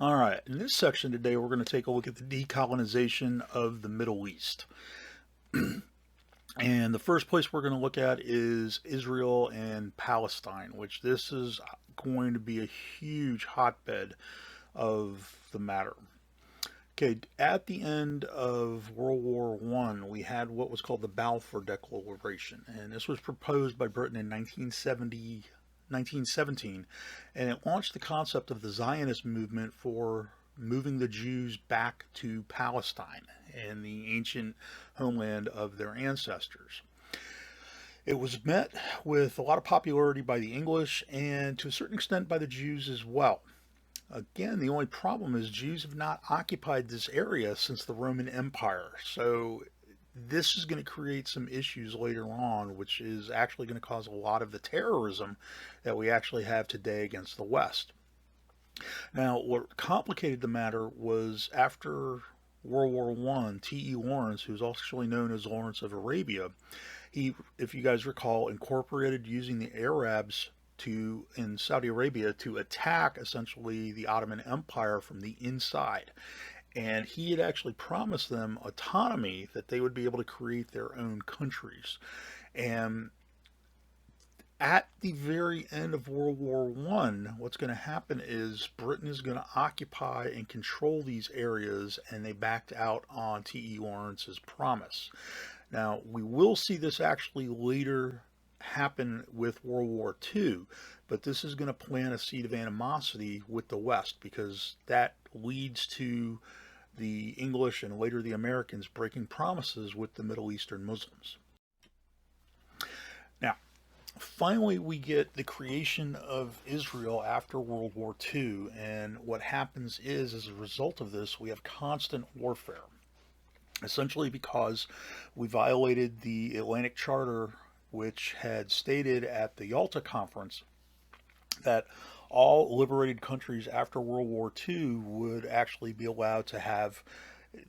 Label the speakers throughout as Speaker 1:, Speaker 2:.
Speaker 1: All right, in this section today, we're going to take a look at the decolonization of the Middle East. And the first place we're going to look at is Israel and Palestine, which this is going to be a huge hotbed of the matter. Okay, at the end of World War I, we had what was called the Balfour Declaration, and this was proposed by Britain in 1917, and it launched the concept of the Zionist movement for moving the Jews back to Palestine and the ancient homeland of their ancestors. It was met with a lot of popularity by the English and to a certain extent by the Jews as well. Again, the only problem is Jews have not occupied this area since the Roman Empire. So this is going to create some issues later on, which is actually going to cause a lot of the terrorism that we actually have today against the West. Now, what complicated the matter was after World War I, T.E. Lawrence, who's actually known as Lawrence of Arabia, he, if you guys recall, incorporated using the Arabs in Saudi Arabia to attack essentially the Ottoman Empire from the inside. And he had actually promised them autonomy, that they would be able to create their own countries. And at the very end of World War I, what's going to happen is Britain is going to occupy and control these areas, and they backed out on T.E. Lawrence's promise. Now, we will see this actually later happen with World War II, but this is going to plant a seed of animosity with the West, because that leads to the English and later the Americans breaking promises with the Middle Eastern Muslims. Now, finally, we get the creation of Israel after World War II, and what happens is, as a result of this, we have constant warfare. Essentially because we violated the Atlantic Charter, which had stated at the Yalta Conference that all liberated countries after World War II would actually be allowed to have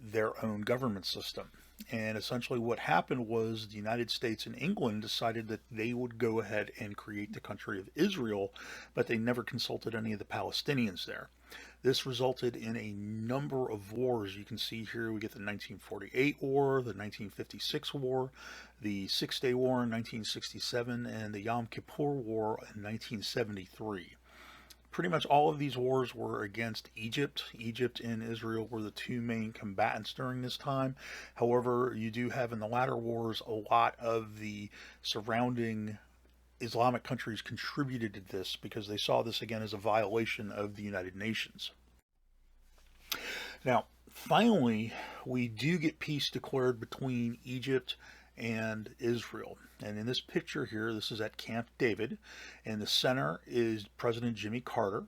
Speaker 1: their own government system. And essentially what happened was the United States and England decided that they would go ahead and create the country of Israel, but they never consulted any of the Palestinians there. This resulted in a number of wars. You can see here we get the 1948 war, the 1956 war, the Six-Day War in 1967, and the Yom Kippur War in 1973. Pretty much all of these wars were against Egypt. Egypt and Israel were the two main combatants during this time. However, you do have in the latter wars a lot of the surrounding Islamic countries contributed to this, because they saw this again as a violation of the United Nations. Now, finally, we do get peace declared between Egypt and Israel. And in this picture here, this is at Camp David. In the center is President Jimmy Carter.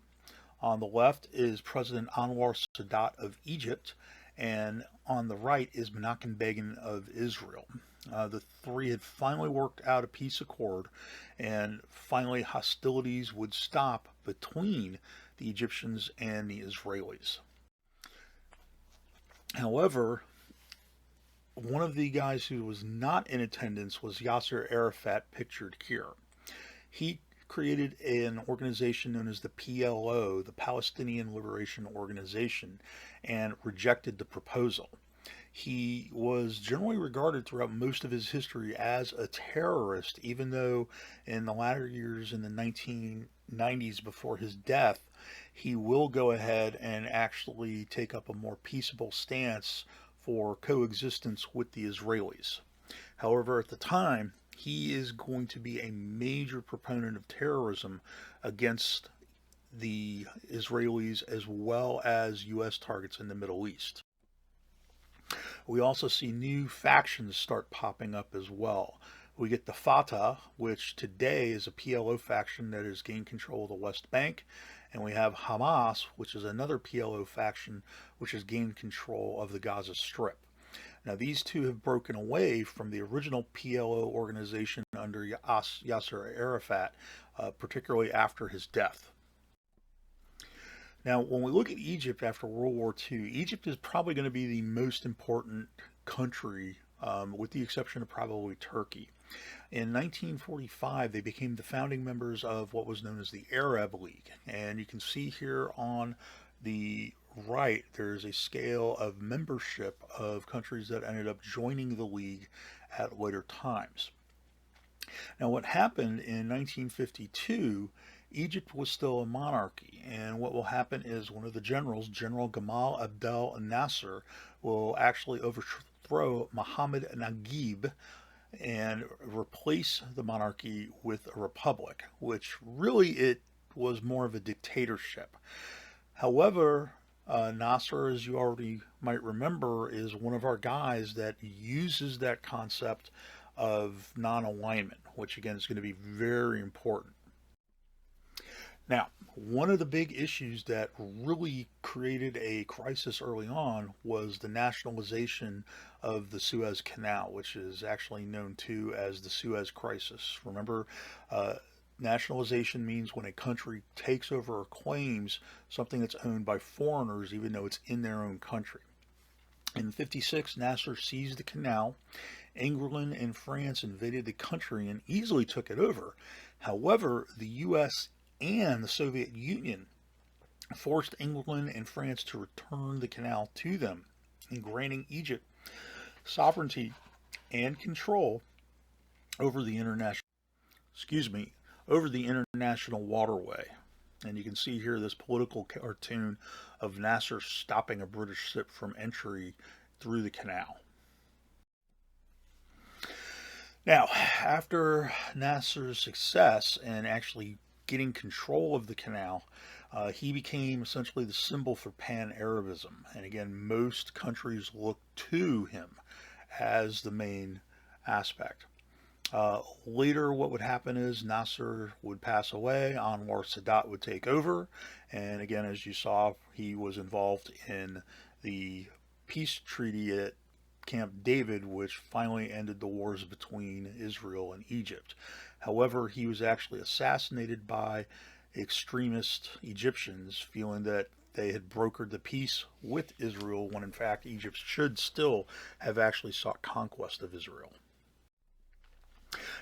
Speaker 1: On the left is President Anwar Sadat of Egypt. And on the right is Menachem Begin of Israel. The three had finally worked out a peace accord, and finally hostilities would stop between the Egyptians and the Israelis. However, one of the guys who was not in attendance was Yasser Arafat, pictured here. He created an organization known as the PLO, the Palestinian Liberation Organization, and rejected the proposal. He was generally regarded throughout most of his history as a terrorist, even though in the latter years in the 1990s before his death, he will go ahead and actually take up a more peaceable stance for coexistence with the Israelis. However, at the time, he is going to be a major proponent of terrorism against the Israelis as well as U.S. targets in the Middle East. We also see new factions start popping up as well. We get the Fatah, which today is a PLO faction that has gained control of the West Bank. And we have Hamas, which is another PLO faction, which has gained control of the Gaza Strip. Now, these two have broken away from the original PLO organization under Yasser Arafat, particularly after his death. Now, when we look at Egypt after World War II, Egypt is probably going to be the most important country, with the exception of probably Turkey. In 1945, they became the founding members of what was known as the Arab League. And you can see here on the right, there's a scale of membership of countries that ended up joining the League at later times. Now, what happened in 1952, Egypt was still a monarchy, and what will happen is one of the generals, General Gamal Abdel Nasser, will actually overthrow Muhammad Naguib and replace the monarchy with a republic, which really it was more of a dictatorship. However, Nasser, as you already might remember, is one of our guys that uses that concept of non-alignment, which again is going to be very important. Now, one of the big issues that really created a crisis early on was the nationalization of the Suez Canal, which is actually known too as the Suez Crisis. Remember, nationalization means when a country takes over or claims something that's owned by foreigners, even though it's in their own country. In 56, Nasser seized the canal. England and France invaded the country and easily took it over. However, the U.S. and the Soviet Union forced England and France to return the canal to them, and granting Egypt sovereignty and control over the international waterway. And you can see here this political cartoon of Nasser stopping a British ship from entry through the canal. Now, after Nasser's success and actually getting control of the canal, he became essentially the symbol for Pan-Arabism. And again, most countries look to him as the main aspect. Later, what would happen is Nasser would pass away, Anwar Sadat would take over, and again, as you saw, he was involved in the peace treaty at Camp David, which finally ended the wars between Israel and Egypt. However, he was actually assassinated by extremist Egyptians, feeling that they had brokered the peace with Israel, when in fact Egypt should still have actually sought conquest of Israel.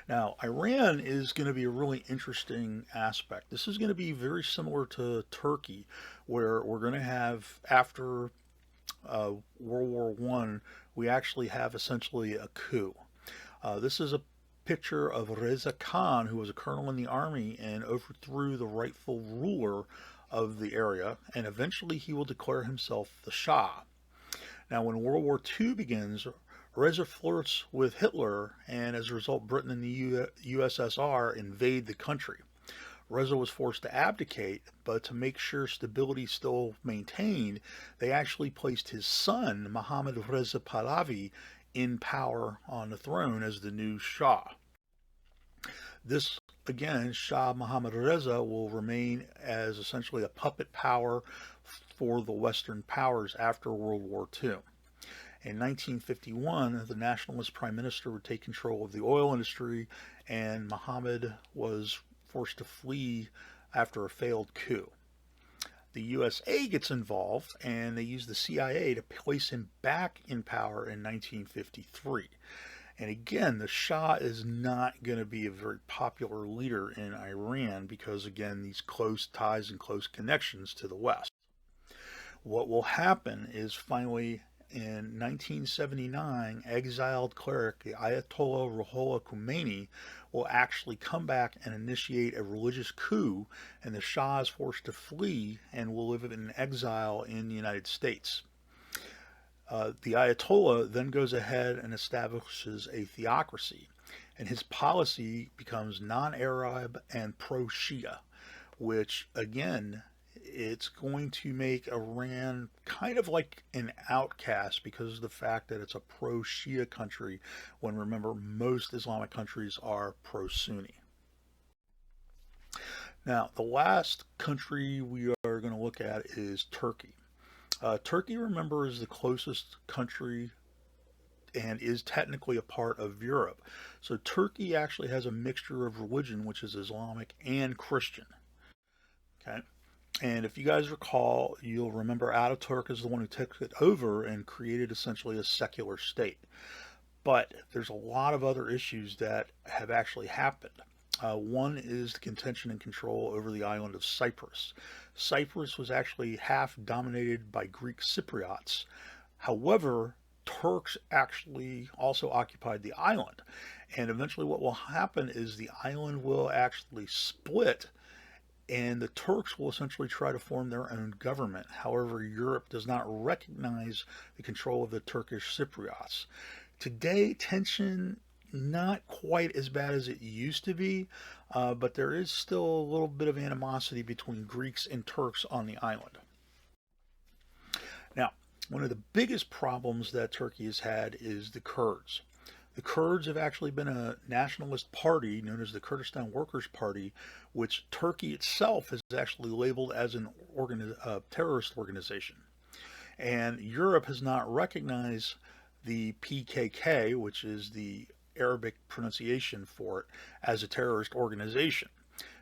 Speaker 1: Now, Iran is going to be a really interesting aspect. This is going to be very similar to Turkey, where we're going to have, after World War I, we actually have essentially a coup. This is a picture of Reza Khan, who was a colonel in the army and overthrew the rightful ruler of the area, and eventually he will declare himself the Shah. Now, when World War II begins, Reza flirts with Hitler, and as a result, Britain and the USSR invade the country. Reza was forced to abdicate, but to make sure stability still maintained, they actually placed his son, Mohammad Reza Pahlavi, in power on the throne as the new Shah. This, again, Shah Mohammad Reza will remain as essentially a puppet power for the Western powers after World War II. In 1951, the nationalist prime minister would take control of the oil industry, and Mohammed was forced to flee after a failed coup. The USA gets involved, and they use the CIA to place him back in power in 1953. And again, the Shah is not going to be a very popular leader in Iran because, again, these close ties and close connections to the West. What will happen is finally, in 1979, exiled cleric, the Ayatollah Ruhollah Khomeini, will actually come back and initiate a religious coup, and the Shah is forced to flee and will live in exile in the United States. The Ayatollah then goes ahead and establishes a theocracy, and his policy becomes non-Arab and pro-Shia, which, again, it's going to make Iran kind of like an outcast because of the fact that it's a pro-Shia country, when, remember, most Islamic countries are pro-Sunni. Now, the last country we are going to look at is Turkey. Turkey, remember, is the closest country and is technically a part of Europe. So Turkey actually has a mixture of religion, which is Islamic and Christian. Okay. And if you guys recall, you'll remember Ataturk is the one who took it over and created essentially a secular state. But there's a lot of other issues that have actually happened. One is the contention and control over the island of Cyprus. Cyprus was actually half dominated by Greek Cypriots. However, Turks actually also occupied the island. And eventually, what will happen is the island will actually split, and the Turks will essentially try to form their own government. However, Europe does not recognize the control of the Turkish Cypriots. Today, tension not quite as bad as it used to be, but there is still a little bit of animosity between Greeks and Turks on the island. Now, one of the biggest problems that Turkey has had is the Kurds. The Kurds have actually been a nationalist party known as the Kurdistan Workers' Party, which Turkey itself has actually labeled as an terrorist organization. And Europe has not recognized the PKK, which is the Arabic pronunciation for it, as a terrorist organization.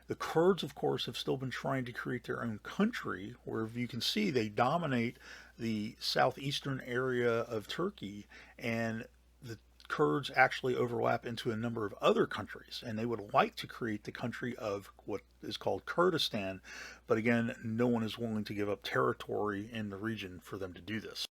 Speaker 1: The Kurds, of course, have still been trying to create their own country, where you can see they dominate the southeastern area of Turkey, and the Kurds actually overlap into a number of other countries, and they would like to create the country of what is called Kurdistan, but again, no one is willing to give up territory in the region for them to do this.